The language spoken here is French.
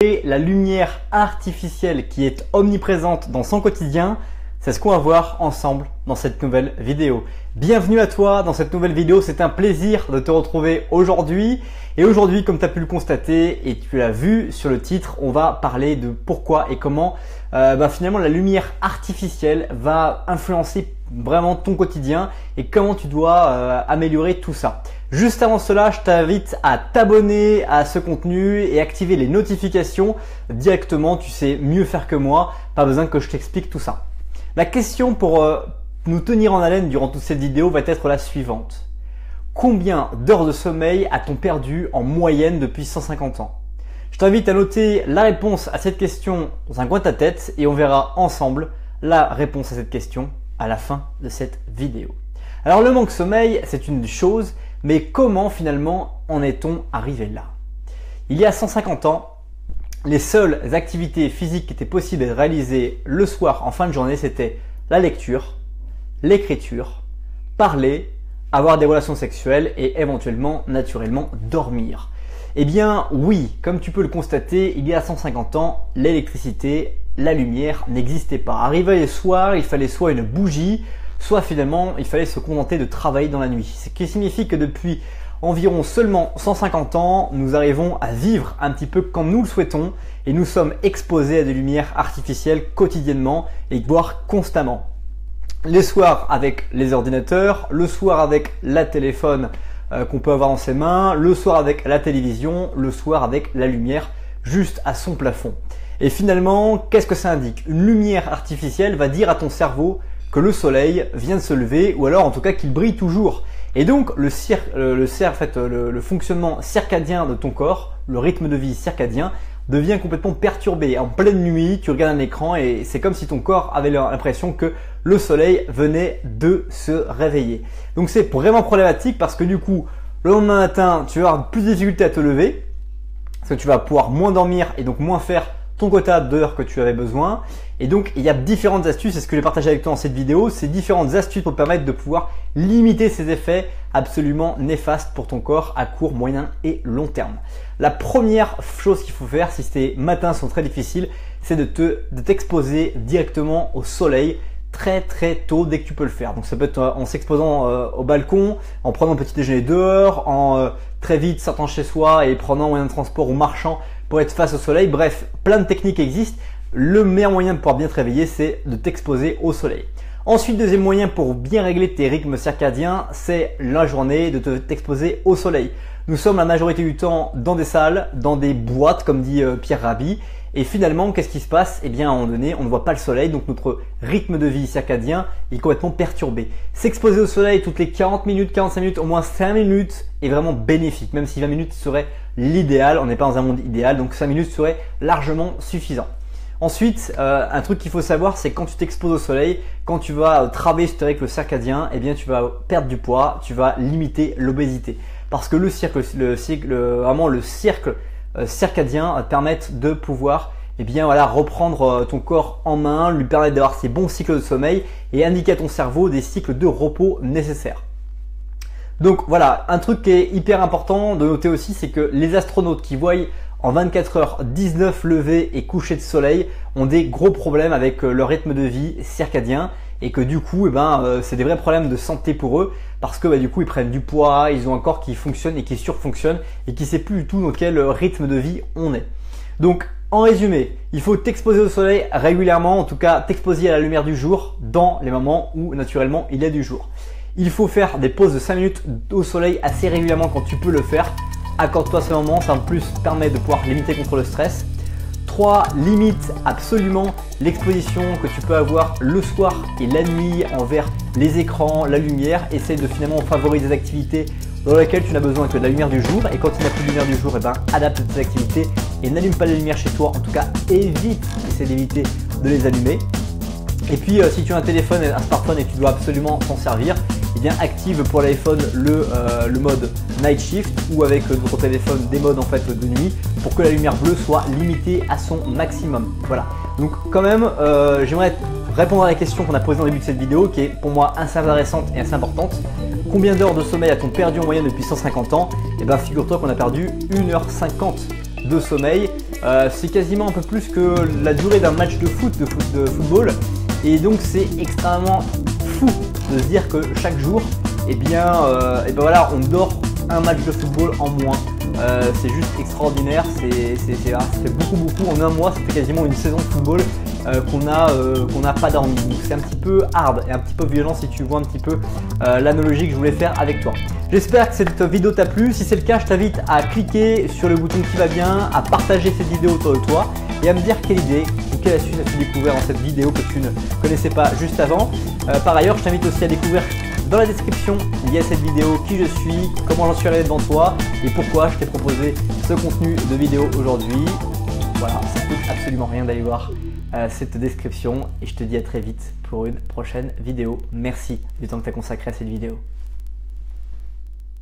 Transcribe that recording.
Et la lumière artificielle qui est omniprésente dans son quotidien, c'est ce qu'on va voir ensemble dans cette nouvelle vidéo. Bienvenue à toi dans cette nouvelle vidéo, c'est un plaisir de te retrouver aujourd'hui. Et aujourd'hui, comme tu as pu le constater et tu l'as vu sur le titre, on va parler de pourquoi et comment finalement la lumière artificielle va influencer vraiment ton quotidien et comment tu dois améliorer tout ça. Juste avant cela, je t'invite à t'abonner à ce contenu et activer les notifications directement. Tu sais mieux faire que moi, pas besoin que je t'explique tout ça. La question pour nous tenir en haleine durant toute cette vidéo va être la suivante. Combien d'heures de sommeil a-t-on perdu en moyenne depuis 150 ans? Je t'invite à noter la réponse à cette question dans un coin de ta tête et on verra ensemble la réponse à cette question à la fin de cette vidéo. Alors le manque de sommeil, c'est une chose, mais comment finalement en est-on arrivé là? Il y a 150 ans, les seules activités physiques qui étaient possibles de réaliser le soir en fin de journée, c'était la lecture, l'écriture, parler, avoir des relations sexuelles et éventuellement, naturellement, dormir. Eh bien oui, comme tu peux le constater, il y a 150 ans, l'électricité, la lumière n'existait pas. Arrivé le soir, il fallait soit une bougie, soit finalement il fallait se contenter de travailler dans la nuit. Ce qui signifie que depuis environ seulement 150 ans, nous arrivons à vivre un petit peu comme nous le souhaitons et nous sommes exposés à des lumières artificielles quotidiennement et voire constamment. Les soirs avec les ordinateurs, le soir avec la téléphone qu'on peut avoir dans ses mains, le soir avec la télévision, le soir avec la lumière juste à son plafond. Et finalement, qu'est-ce que ça indique? Une lumière artificielle va dire à ton cerveau que le soleil vient de se lever ou alors en tout cas qu'il brille toujours. Et donc le fonctionnement circadien de ton corps, le rythme de vie circadien devient complètement perturbé. En pleine nuit, tu regardes un écran et c'est comme si ton corps avait l'impression que le soleil venait de se réveiller. Donc c'est vraiment problématique parce que du coup, le lendemain matin, tu vas avoir plus de difficultés à te lever parce que tu vas pouvoir moins dormir et donc moins faire ton quota d'heures que tu avais besoin. Et donc, il y a différentes astuces, c'est ce que j'ai partagé avec toi dans cette vidéo, c'est différentes astuces pour te permettre de pouvoir limiter ces effets absolument néfastes pour ton corps à court, moyen et long terme. La première chose qu'il faut faire, si tes matins sont très difficiles, c'est de t'exposer directement au soleil très tôt dès que tu peux le faire. Donc ça peut être en s'exposant au balcon, en prenant un petit déjeuner dehors, en très vite sortant chez soi et prenant un moyen de transport ou marchant pour être face au soleil. Bref, plein de techniques existent. Le meilleur moyen de pouvoir bien te réveiller, c'est de t'exposer au soleil. Ensuite, deuxième moyen pour bien régler tes rythmes circadiens, c'est la journée de t'exposer au soleil. Nous sommes la majorité du temps dans des salles, dans des boîtes, comme dit Pierre Rabhi. Et finalement, qu'est-ce qui se passe? Eh bien, à un moment donné, on ne voit pas le soleil, donc notre rythme de vie circadien est complètement perturbé. S'exposer au soleil toutes les 40 minutes, 45 minutes, au moins 5 minutes est vraiment bénéfique, même si 20 minutes serait l'idéal. On n'est pas dans un monde idéal, donc 5 minutes serait largement suffisant. Ensuite, un truc qu'il faut savoir, c'est quand tu t'exposes au soleil, quand tu vas travailler sur tes rythmes circadiens, eh bien, tu vas perdre du poids, tu vas limiter l'obésité. Parce que le cercle circadien va te permettre de pouvoir reprendre ton corps en main, lui permettre d'avoir ces bons cycles de sommeil et indiquer à ton cerveau des cycles de repos nécessaires. Donc voilà, un truc qui est hyper important de noter aussi, c'est que les astronautes qui voient en 24 heures 19 levées et couchers de soleil ont des gros problèmes avec leur rythme de vie circadien et que du coup c'est des vrais problèmes de santé pour eux parce que du coup ils prennent du poids, ils ont un corps qui fonctionne et qui surfonctionne et qui ne sait plus du tout dans quel rythme de vie on est. Donc en résumé, il faut t'exposer au soleil régulièrement, en tout cas t'exposer à la lumière du jour dans les moments où naturellement il y a du jour. Il faut faire des pauses de 5 minutes au soleil assez régulièrement quand tu peux le faire. Accorde-toi ce moment, ça en plus permet de pouvoir limiter contre le stress. 3. Limite absolument l'exposition que tu peux avoir le soir et la nuit envers les écrans, la lumière. Essaye de finalement favoriser des activités dans lesquelles tu n'as besoin que de la lumière du jour. Et quand tu n'as plus de lumière du jour, adapte tes activités et n'allume pas les lumières chez toi. En tout cas, essaie d'éviter de les allumer. Et puis si tu as un téléphone, un smartphone et tu dois absolument t'en servir, eh bien active pour l'iPhone le mode Night Shift ou avec votre téléphone des modes en fait de nuit pour que la lumière bleue soit limitée à son maximum. Voilà. Donc quand même, j'aimerais répondre à la question qu'on a posée au début de cette vidéo qui est pour moi assez intéressante et assez importante. Combien d'heures de sommeil a-t-on perdu en moyenne depuis 150 ans? Eh bien figure-toi qu'on a perdu 1h50 de sommeil c'est quasiment un peu plus que la durée d'un match de football. Et donc c'est extrêmement fou de se dire que chaque jour, et ben voilà, on dort un match de football en moins. C'est juste extraordinaire, ça fait beaucoup. En un mois, ça fait quasiment une saison de football qu'on n'a pas dormi. Donc c'est un petit peu hard et un petit peu violent si tu vois un petit peu l'analogie que je voulais faire avec toi. J'espère que cette vidéo t'a plu. Si c'est le cas, je t'invite à cliquer sur le bouton qui va bien, à partager cette vidéo autour de toi et à me dire quelle idée ou quelle astuce as-tu découvert dans cette vidéo que tu ne connaissais pas juste avant. Par ailleurs, je t'invite aussi à découvrir dans la description liée à cette vidéo qui je suis, comment j'en suis arrivé devant toi et pourquoi je t'ai proposé ce contenu de vidéo aujourd'hui. Voilà, ça coûte absolument rien d'aller voir cette description et je te dis à très vite pour une prochaine vidéo. Merci du temps que tu as consacré à cette vidéo.